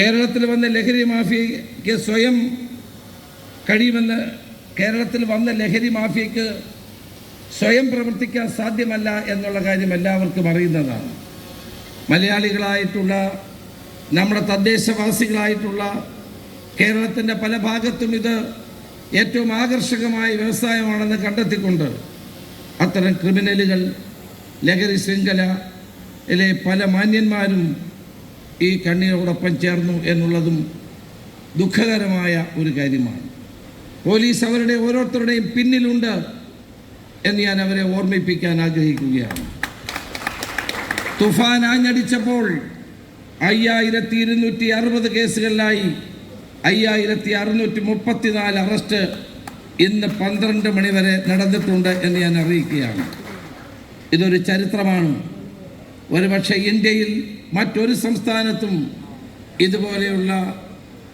കേരളത്തിൽ വന്ന ലഹരി മാഫിയയ്ക്ക് സ്വയം കഴിയുമെന്ന് കേരളത്തിൽ വന്ന ലഹരി മാഫിയയ്ക്ക് സ്വയം പ്രവർത്തിക്കാൻ സാധ്യമല്ല എന്നുള്ള കാര്യം എല്ലാവർക്കും അറിയുന്നതാണ്. മലയാളികളായിട്ടുള്ള നമ്മുടെ തദ്ദേശവാസികളായിട്ടുള്ള കേരളത്തിൻ്റെ പല ഭാഗത്തും ഇത് ഏറ്റവും ആകർഷകമായ വ്യവസായമാണെന്ന് കണ്ടെത്തിക്കൊണ്ട് അത്തരം ക്രിമിനലുകൾ ലഹരി ശൃംഖലയിലെ പല മാന്യന്മാരും ഈ കണ്ണിയോടൊപ്പം ചേർന്നു എന്നുള്ളതും ദുഃഖകരമായ ഒരു കാര്യമാണ്. പോലീസ് അവരുടെ ഓരോരുത്തരുടെയും പിന്നിലുണ്ട് എന്ന് ഞാൻ അവരെ ഓർമ്മിപ്പിക്കാൻ ആഗ്രഹിക്കുകയാണ്. തുഫാൻ ആഞ്ഞടിച്ചപ്പോൾ 5260 കേസുകളിലായി 5634 അറസ്റ്റ് ഇന്ന് 12 മണി വരെ നടന്നിട്ടുണ്ട് എന്ന് ഞാൻ അറിയിക്കുകയാണ്. ഇതൊരു ചരിത്രമാണ്. ഒരുപക്ഷെ ഇന്ത്യയിൽ മറ്റൊരു സംസ്ഥാനത്തും ഇതുപോലെയുള്ള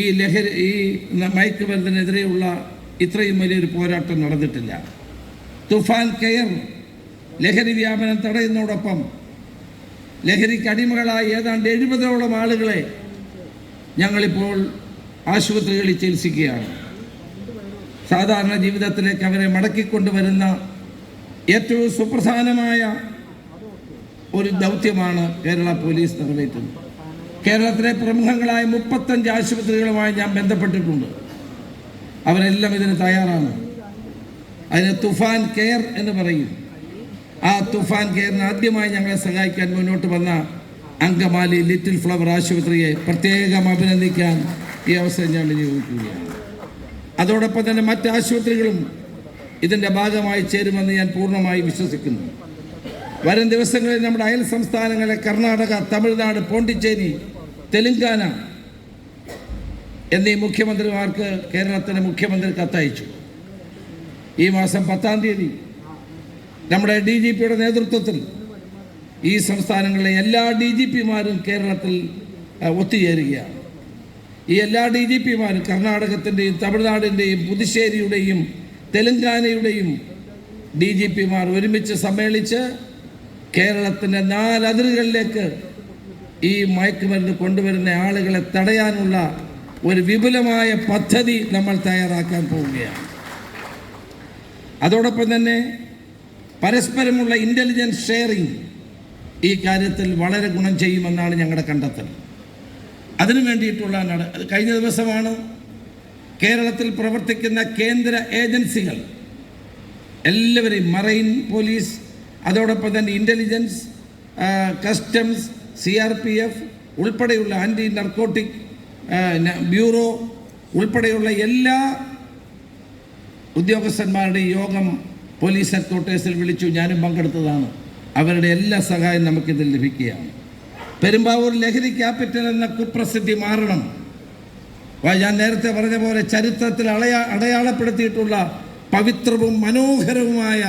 ഈ മയക്കുമരുന്നിനെതിരെയുള്ള ഇത്രയും വലിയൊരു പോരാട്ടം നടന്നിട്ടില്ല. തുഫാൻ കെയർ ലഹരി വ്യാപനം തടയുന്നതോടൊപ്പം ലഹരിക്ക് അടിമകളായ ഏതാണ്ട് 70ഓളം ആളുകളെ ഞങ്ങളിപ്പോൾ ആശുപത്രികളിൽ ചികിത്സിക്കുകയാണ്. സാധാരണ ജീവിതത്തിലേക്ക് അവരെ മടക്കിക്കൊണ്ടുവരുന്ന ഏറ്റവും സുപ്രധാനമായ ഒരു ദൗത്യമാണ് കേരള പോലീസ് നിറവേറ്റുന്നത്. കേരളത്തിലെ പ്രമുഖങ്ങളായ 35 ആശുപത്രികളുമായി ഞാൻ ബന്ധപ്പെട്ടിട്ടുണ്ട്. അവരെല്ലാം ഇതിന് തയ്യാറാണ്. അതിന് തുഫാൻ കെയർ എന്ന് പറയും. ആ തുഫാൻ കെയറിന് ആദ്യമായി ഞങ്ങളെ സഹായിക്കാൻ മുന്നോട്ട് വന്ന അങ്കമാലി ലിറ്റിൽ ഫ്ലവർ ആശുപത്രിയെ പ്രത്യേകം അഭിനന്ദിക്കാൻ ഈ അവസരം ഞാൻ വിനിയോഗിക്കുകയാണ്. അതോടൊപ്പം തന്നെ മറ്റ് ആശുപത്രികളും ഇതിൻ്റെ ഭാഗമായി ചേരുമെന്ന് ഞാൻ പൂർണ്ണമായി വിശ്വസിക്കുന്നു. വരും ദിവസങ്ങളിൽ നമ്മുടെ അയൽ സംസ്ഥാനങ്ങളെ കർണാടക, തമിഴ്നാട്, പോണ്ടിച്ചേരി, തെലുങ്കാന എന്നീ മുഖ്യമന്ത്രിമാർക്ക് കേരളത്തിൻ്റെ മുഖ്യമന്ത്രി കത്തയച്ചു. ഈ മാസം 10-ാം തീയതി നമ്മുടെ DGPയുടെ നേതൃത്വത്തിൽ ഈ സംസ്ഥാനങ്ങളിലെ എല്ലാ DGPമാരും കേരളത്തിൽ ഒത്തുചേരുകയാണ്. ഈ എല്ലാ DGPമാരും കർണാടകത്തിൻ്റെയും തമിഴ്നാടിൻ്റെയും പുതുശ്ശേരിയുടെയും തെലുങ്കാനയുടെയും DGPമാർ ഒരുമിച്ച് സമ്മേളിച്ച് കേരളത്തിൻ്റെ 4 അതിരുകളിലേക്ക് ഈ മയക്കുമരുന്ന് കൊണ്ടുവരുന്ന ആളുകളെ തടയാനുള്ള ഒരു വിപുലമായ പദ്ധതി നമ്മൾ തയ്യാറാക്കാൻ പോവുകയാണ്. അതോടൊപ്പം തന്നെ പരസ്പരമുള്ള ഇൻ്റലിജൻസ് ഷെയറിംഗ് ഈ കാര്യത്തിൽ വളരെ ഗുണം ചെയ്യുമെന്നാണ് ഞങ്ങളുടെ കണ്ടെത്തൽ. അതിനു വേണ്ടിയിട്ടുള്ള കഴിഞ്ഞ ദിവസമാണ് കേരളത്തിൽ പ്രവർത്തിക്കുന്ന കേന്ദ്ര ഏജൻസികൾ എല്ലാവരെയും, മറൈൻ പോലീസ്, അതോടൊപ്പം തന്നെ ഇൻ്റലിജൻസ്, കസ്റ്റംസ്, CRPF ഉൾപ്പെടെയുള്ള ആൻറ്റി നർക്കോട്ടിക് ബ്യൂറോ ഉൾപ്പെടെയുള്ള എല്ലാ ഉദ്യോഗസ്ഥന്മാരുടെ യോഗം പോലീസ് ഹെഡ്ക്വാർട്ടേഴ്സിൽ വിളിച്ചു. ഞാനും പങ്കെടുത്തതാണ്. അവരുടെ എല്ലാ സഹായം നമുക്കിതിൽ ലഭിക്കുകയാണ്. പെരുമ്പാവൂർ ലഹരി ക്യാപിറ്റൽ എന്ന കുപ്രസിദ്ധി മാറണം. ഞാൻ നേരത്തെ പറഞ്ഞ പോലെ ചരിത്രത്തിൽ അടയാളപ്പെടുത്തിയിട്ടുള്ള പവിത്രവും മനോഹരവുമായ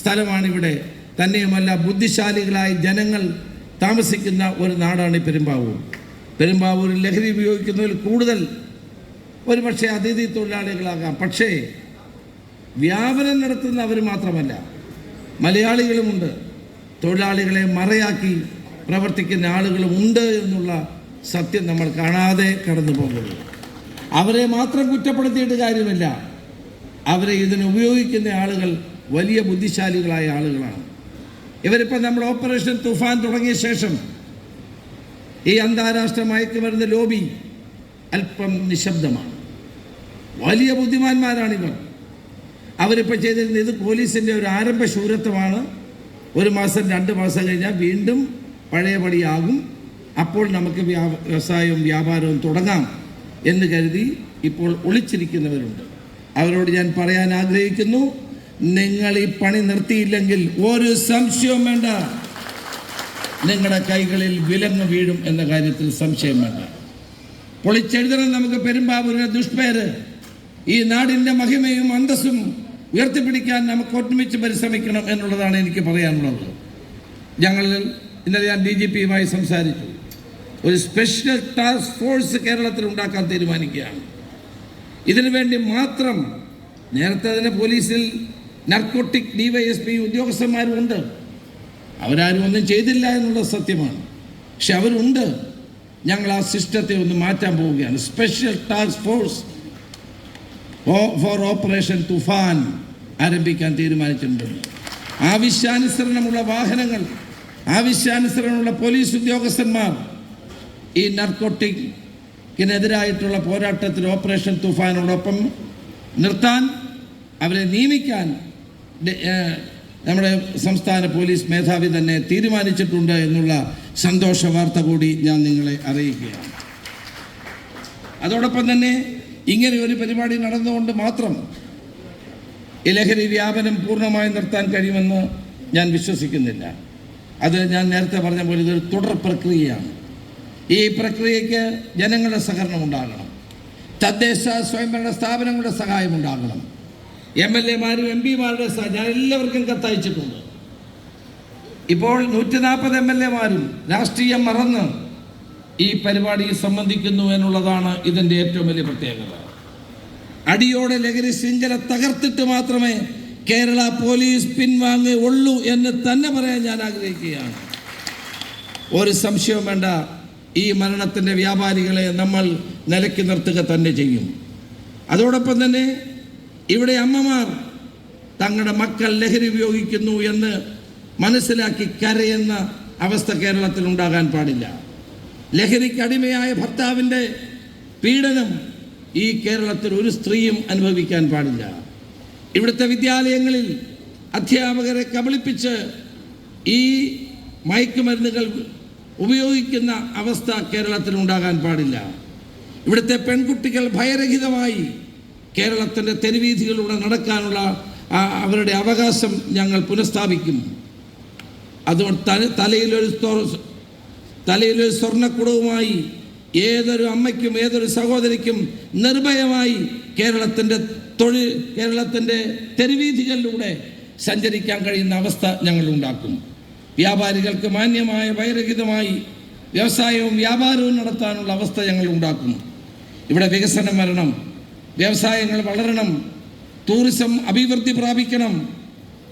സ്ഥലമാണിവിടെ. തന്നെയുമല്ല, ബുദ്ധിശാലികളായ ജനങ്ങൾ താമസിക്കുന്ന ഒരു നാടാണ് പെരുമ്പാവൂർ. പെരുമ്പാവൂരിൽ ലഹരി ഉപയോഗിക്കുന്നതിൽ കൂടുതൽ ഒരുപക്ഷെ അതിഥി തൊഴിലാളികളാകാം. പക്ഷേ വ്യാപനം നടത്തുന്നവർ മാത്രമല്ല, മലയാളികളുമുണ്ട്. തൊഴിലാളികളെ മറയാക്കി പ്രവർത്തിക്കുന്ന ആളുകളും ഉണ്ട് എന്നുള്ള സത്യം നമ്മൾ കാണാതെ കടന്നു പോകുന്നു. അവരെ മാത്രം കുറ്റപ്പെടുത്തിയിട്ട് കാര്യമില്ല. അവരെ ഇതിന് ഉപയോഗിക്കുന്ന ആളുകൾ വലിയ ബുദ്ധിശാലികളായ ആളുകളാണ്. ഇവരിപ്പോൾ നമ്മൾ ഓപ്പറേഷൻ തുഫാൻ തുടങ്ങിയ ശേഷം ഈ അന്താരാഷ്ട്ര മയക്കുമരുന്ന് ലോബി അല്പം നിശബ്ദമാണ്. വലിയ ബുദ്ധിമാന്മാരാണിവർ. അവരിപ്പോൾ ചെയ്തിരുന്നത് ഇത് പോലീസിൻ്റെ ഒരു ആരംഭ ശൂരത്വമാണ്. 1 മാസം 2 മാസം കഴിഞ്ഞാൽ വീണ്ടും പഴയപടിയാകും. അപ്പോൾ നമുക്ക് വ്യവസായവും വ്യാപാരവും തുടങ്ങാം എന്ന് കരുതി ഇപ്പോൾ ഒളിച്ചിരിക്കുന്നവരുണ്ട്. അവരോട് ഞാൻ പറയാൻ ആഗ്രഹിക്കുന്നു, നിങ്ങൾ ഈ പണി നിർത്തിയില്ലെങ്കിൽ ഒരു സംശയവും വേണ്ട, നിങ്ങളുടെ കൈകളിൽ വിലങ്ങ് വീഴും എന്ന കാര്യത്തിൽ സംശയം വേണ്ട. പൊളിച്ചെഴുതണം നമുക്ക് പെരുമ്പാവൂരിലെ ദുഷ്പേര്. ഈ നാടിൻ്റെ മഹിമയും അന്തസ്സും ഉയർത്തിപ്പിടിക്കാൻ നമുക്ക് ഒട്ടുമിച്ച് പരിശ്രമിക്കണം എന്നുള്ളതാണ് എനിക്ക് പറയാനുള്ളത്. ഇന്നലെ ഞാൻ DGPയുമായി സംസാരിച്ചു. ഒരു സ്പെഷ്യൽ ടാസ്ക് ഫോഴ്സ് കേരളത്തിൽ ഉണ്ടാക്കാൻ തീരുമാനിക്കുകയാണ്. ഇതിനു വേണ്ടി മാത്രം നേരത്തെ തന്നെ പോലീസിൽ നർക്കോട്ടിക് DYSP ഉദ്യോഗസ്ഥന്മാരുണ്ട്. അവരാരും ഒന്നും ചെയ്തില്ല എന്നുള്ളത് സത്യമാണ്. പക്ഷെ അവരുണ്ട്. ഞങ്ങൾ ആ സിസ്റ്റത്തെ ഒന്ന് മാറ്റാൻ പോവുകയാണ്. Special task force for operation Toofan ആരംഭിക്കാൻ തീരുമാനിച്ചിട്ടുണ്ട്. ആവശ്യാനുസരണമുള്ള വാഹനങ്ങൾ, ആവശ്യാനുസരണമുള്ള പോലീസ് ഉദ്യോഗസ്ഥന്മാർ ഈ നർക്കോട്ടിക്കിനെതിരായിട്ടുള്ള പോരാട്ടത്തിൽ ഓപ്പറേഷൻ തുഫാനോടൊപ്പം നിർത്താൻ, അവരെ നിയമിക്കാൻ നമ്മുടെ സംസ്ഥാന പോലീസ് മേധാവി തന്നെ തീരുമാനിച്ചിട്ടുണ്ട് എന്നുള്ള സന്തോഷ വാർത്ത കൂടി ഞാൻ നിങ്ങളെ അറിയിക്കുകയാണ്. അതോടൊപ്പം തന്നെ ഇങ്ങനെ ഒരു പരിപാടി നടന്നുകൊണ്ട് മാത്രം ഈ ലഹരി വ്യാപനം പൂർണ്ണമായി നിർത്താൻ കഴിയുമെന്ന് ഞാൻ വിശ്വസിക്കുന്നില്ല. അത് ഞാൻ നേരത്തെ പറഞ്ഞ പോലെ ഇതൊരു തുടർ പ്രക്രിയയാണ്. ഈ പ്രക്രിയയ്ക്ക് ജനങ്ങളുടെ സഹകരണം ഉണ്ടാകണം, തദ്ദേശ സ്വയംഭരണ സ്ഥാപനങ്ങളുടെ സഹായം ഉണ്ടാകണം, MLA-മാരും MP-മാരുടെ ഞാൻ എല്ലാവർക്കും കത്തയച്ചിട്ടുണ്ട്. ഇപ്പോൾ 140 MLA-മാരും രാഷ്ട്രീയം മറന്ന് ഈ പരിപാടിയിൽ സംബന്ധിക്കുന്നു എന്നുള്ളതാണ് ഇതിൻ്റെ ഏറ്റവും വലിയ പ്രത്യേകത. അടിയോടെ ലഹരി ശൃംഖല തകർത്തിട്ട് മാത്രമേ കേരള പോലീസ് പിൻവാങ്ങുകയുള്ളൂ എന്ന് തന്നെ പറയാൻ ഞാൻ ആഗ്രഹിക്കുകയാണ്. ഒരു സംശയവും വേണ്ട, ഈ മരണത്തിൻ്റെ വ്യാപാരികളെ നമ്മൾ നിലയ്ക്ക് നിർത്തുക തന്നെ ചെയ്യും. അതോടൊപ്പം തന്നെ ഇവിടെ അമ്മമാർ തങ്ങളുടെ മക്കൾ ലഹരി ഉപയോഗിക്കുന്നു എന്ന് മനസ്സിലാക്കി കരയുന്ന അവസ്ഥ കേരളത്തിൽ ഉണ്ടാകാൻ പാടില്ല. ലഹരിക്ക് അടിമയായ ഭർത്താവിൻ്റെ പീഡനം ഈ കേരളത്തിൽ ഒരു സ്ത്രീയും അനുഭവിക്കാൻ പാടില്ല. ഇവിടുത്തെ വിദ്യാലയങ്ങളിൽ അധ്യാപകരെ കബളിപ്പിച്ച് ഈ മയക്കുമരുന്നുകൾ ഉപയോഗിക്കുന്ന അവസ്ഥ കേരളത്തിൽ ഉണ്ടാകാൻ പാടില്ല. ഇവിടുത്തെ പെൺകുട്ടികൾ ഭയരഹിതമായി കേരളത്തിൻ്റെ തെരുവീഥികളിലൂടെ നടക്കാനുള്ള അവരുടെ അവകാശം ഞങ്ങൾ പുനഃസ്ഥാപിക്കും. അതുകൊണ്ട് തലയിലൊരു സ്വർണ്ണക്കുടവുമായി ഏതൊരു അമ്മയ്ക്കും ഏതൊരു സഹോദരിക്കും നിർഭയമായി കേരളത്തിൻ്റെ തെരുവീഥികളിലൂടെ സഞ്ചരിക്കാൻ കഴിയുന്ന അവസ്ഥ ഞങ്ങൾ ഉണ്ടാക്കും. വ്യാപാരികൾക്ക് മാന്യമായ ഭയരഹിതമായി വ്യവസായവും വ്യാപാരവും നടത്താനുള്ള അവസ്ഥ ഞങ്ങൾ ഉണ്ടാക്കും. ഇവിടെ വികസനം വരണം, വ്യവസായങ്ങൾ വളരണം, ടൂറിസം അഭിവൃദ്ധി പ്രാപിക്കണം.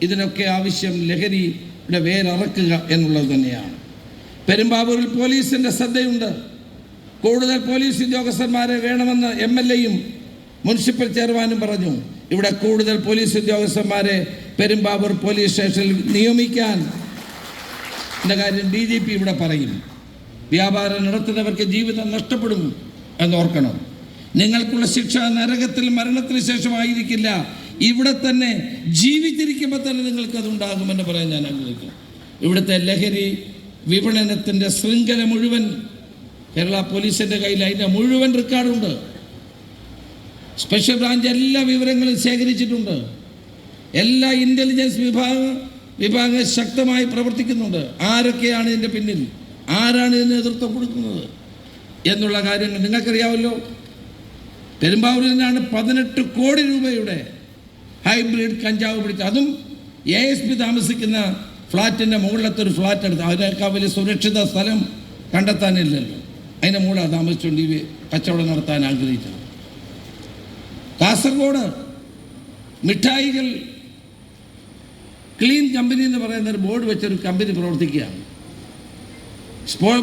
ഇതിനൊക്കെ ആവശ്യം ലഹരിയുടെ വേരറക്കുക എന്നുള്ളത് തന്നെയാണ്. പെരുമ്പാവൂരിൽ പോലീസിൻ്റെ ശ്രദ്ധയുണ്ട്. കൂടുതൽ പോലീസ് ഉദ്യോഗസ്ഥന്മാരെ വേണമെന്ന് MLA-യും മുനിസിപ്പൽ ചെയർമാനും പറഞ്ഞു. ഇവിടെ കൂടുതൽ പോലീസ് ഉദ്യോഗസ്ഥന്മാരെ പെരുമ്പാവൂർ പോലീസ് സ്റ്റേഷനിൽ നിയമിക്കാൻ കാര്യം DGP ഇവിടെ പറയും. വ്യാപാരം നടത്തുന്നവർക്ക് ജീവിതം നഷ്ടപ്പെടും എന്നോർക്കണം. നിങ്ങൾക്കുള്ള ശിക്ഷ നരകത്തിൽ മരണത്തിന് ശേഷമായിരിക്കില്ല, ഇവിടെ തന്നെ ജീവിച്ചിരിക്കുമ്പോൾ തന്നെ നിങ്ങൾക്കതുണ്ടാകുമെന്ന് പറയാൻ ഞാൻ ആഗ്രഹിക്കുന്നു. ഇവിടുത്തെ ലഹരി വിപണനത്തിൻ്റെ ശൃംഖല മുഴുവൻ കേരള പോലീസിൻ്റെ കയ്യിൽ അതിൻ്റെ മുഴുവൻ റെക്കോർഡുണ്ട്. സ്പെഷ്യൽ ബ്രാഞ്ച് എല്ലാ വിവരങ്ങളും ശേഖരിച്ചിട്ടുണ്ട്. എല്ലാ ഇൻ്റലിജൻസ് വിഭാഗം ശക്തമായി പ്രവർത്തിക്കുന്നുണ്ട്. ആരൊക്കെയാണ് ഇതിൻ്റെ പിന്നിൽ, ആരാണ് ഇതിന് നേതൃത്വം കൊടുക്കുന്നത് എന്നുള്ള കാര്യങ്ങൾ നിങ്ങൾക്കറിയാമല്ലോ. പെരുമ്പാവൂരിൽ നിന്നാണ് 18 കോടി രൂപയുടെ ഹൈബ്രിഡ് കഞ്ചാവ് പിടിച്ചത്. അതും ASP താമസിക്കുന്ന ഫ്ലാറ്റിൻ്റെ മുകളിലത്തെ ഒരു ഫ്ലാറ്റ് എടുത്ത്, അതിനേക്കാൾ വലിയ സുരക്ഷിത സ്ഥലം കണ്ടെത്താനില്ലല്ലോ. അതിൻ്റെ മുകളിൽ താമസിച്ചുകൊണ്ട് ഈ കച്ചവടം നടത്താൻ ആഗ്രഹിച്ചത്. കാസർഗോഡ് മിഠായികൾ ക്ലീൻ കമ്പനി എന്ന് പറയുന്ന ഒരു ബോർഡ് വെച്ചൊരു കമ്പനി പ്രവർത്തിക്കുകയാണ്.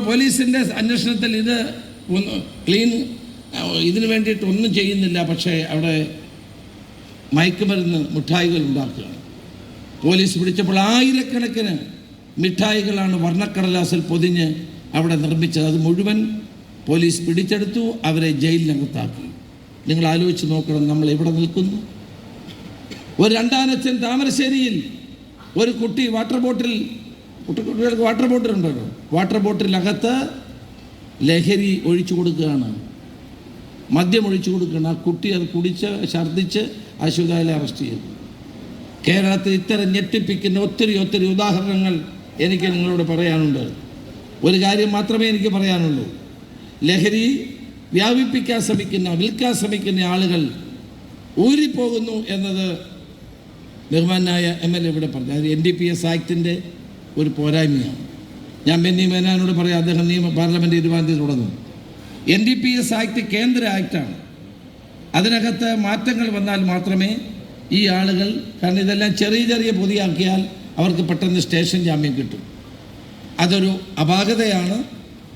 പോലീസിൻ്റെ അന്വേഷണത്തിൽ ഇത് ഇതിനു വേണ്ടിയിട്ട് ഒന്നും ചെയ്യുന്നില്ല, പക്ഷേ അവിടെ മയക്കുമരുന്ന് മിഠായികൾ ഉണ്ടാക്കുകയാണ്. പോലീസ് പിടിച്ചപ്പോൾ ആയിരക്കണക്കിന് മിഠായികളാണ് വർണ്ണക്കടലാസിൽ പൊതിഞ്ഞ് അവിടെ നിർമ്മിച്ചത്. അത് മുഴുവൻ പോലീസ് പിടിച്ചെടുത്തു, അവരെ ജയിലിനകത്താക്കി. നിങ്ങൾ ആലോചിച്ച് നോക്കണം നമ്മൾ എവിടെ നിൽക്കുന്നു. ഒരു രണ്ടാനച്ഛൻ താമരശ്ശേരിയിൽ ഒരു കുട്ടി കുട്ടികൾക്ക് വാട്ടർ ബോട്ടിൽ ഉണ്ടല്ലോ, വാട്ടർ ബോട്ടിലകത്ത് ലഹരി ഒഴിച്ചു കൊടുക്കുകയാണ്, മദ്യം ഒഴിച്ചു കൊടുക്കുകയാണ്. ആ കുട്ടി അത് കുടിച്ച് ഛർദ്ദിച്ച് ആശുപത്രിയിൽ അറസ്റ്റ് ചെയ്തു. കേരളത്തിൽ ഇത്തരം ഞെട്ടിപ്പിക്കുന്ന ഒത്തിരി ഉദാഹരണങ്ങൾ എനിക്ക് നിങ്ങളോട് പറയാനുണ്ട്. ഒരു കാര്യം മാത്രമേ എനിക്ക് പറയാനുള്ളൂ. ലഹരി വ്യാപിപ്പിക്കാൻ വിൽക്കാൻ ശ്രമിക്കുന്ന ആളുകൾ ഊരിപ്പോകുന്നു എന്നത് ബഹുമാനായ MLA ഇവിടെ പറഞ്ഞു. അത് NDPS ആക്ടിൻ്റെ ഒരു പോരായ്മയാണ്. ഞാൻ ബെന്നി മേനോനോട് പറയാം, അദ്ദേഹം പാർലമെൻറ്റ് തീരുമാനത്തിൽ തുടങ്ങും. NDPS ആക്ട് കേന്ദ്ര ആക്ടാണ്. അതിനകത്ത് മാറ്റങ്ങൾ വന്നാൽ മാത്രമേ ഈ ആളുകൾ, കാരണം ഇതെല്ലാം ചെറിയ പൊതിയാക്കിയാൽ അവർക്ക് പെട്ടെന്ന് സ്റ്റേഷൻ ജാമ്യം കിട്ടും. അതൊരു അപാകതയാണ്.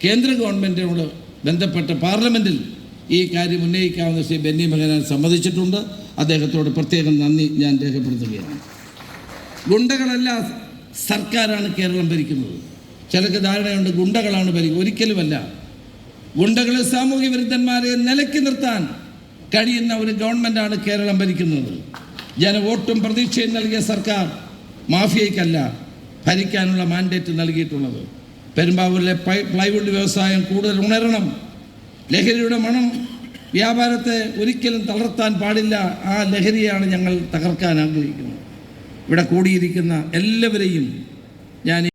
കേന്ദ്ര ഗവൺമെൻറ്റിനോട് ബന്ധപ്പെട്ട പാർലമെൻറ്റിൽ ഈ കാര്യം ഉന്നയിക്കാവുന്ന ശ്രീ ബെന്നി ബെഹനാൻ സമ്മതിച്ചിട്ടുണ്ട്. അദ്ദേഹത്തോട് പ്രത്യേകം നന്ദി ഞാൻ രേഖപ്പെടുത്തുകയാണ്. ഗുണ്ടകളല്ല സർക്കാരാണ് കേരളം ഭരിക്കുന്നത്. ചിലക്ക് ധാരണയുണ്ട് ഗുണ്ടകളാണ് ഭരിക്കുക. ഒരിക്കലുമല്ല. ഗുണ്ടകളെ സാമൂഹ്യ വിരുദ്ധന്മാരെ നിലയ്ക്ക് നിർത്താൻ കഴിയുന്ന ഒരു ഗവൺമെൻറ്റാണ് കേരളം ഭരിക്കുന്നത്. ജനവോട്ടും പ്രതീക്ഷയും നൽകിയ സർക്കാർ മാഫിയയ്ക്കല്ല ഭരിക്കാനുള്ള മാൻഡേറ്റ് നൽകിയിട്ടുള്ളത്. പെരുമ്പാവൂരിലെ പ്ലൈവുഡ് വ്യവസായം കൂടുതൽ ഉണരണം. ലഹരിയുടെ മണം വ്യാപാരത്തെ ഒരിക്കലും തളർത്താൻ പാടില്ല. ആ ലഹരിയാണ് ഞങ്ങൾ തകർക്കാൻ ആഗ്രഹിക്കുന്നത്. ഇവിടെ കൂടിയിരിക്കുന്ന എല്ലാവരെയും ഞാൻ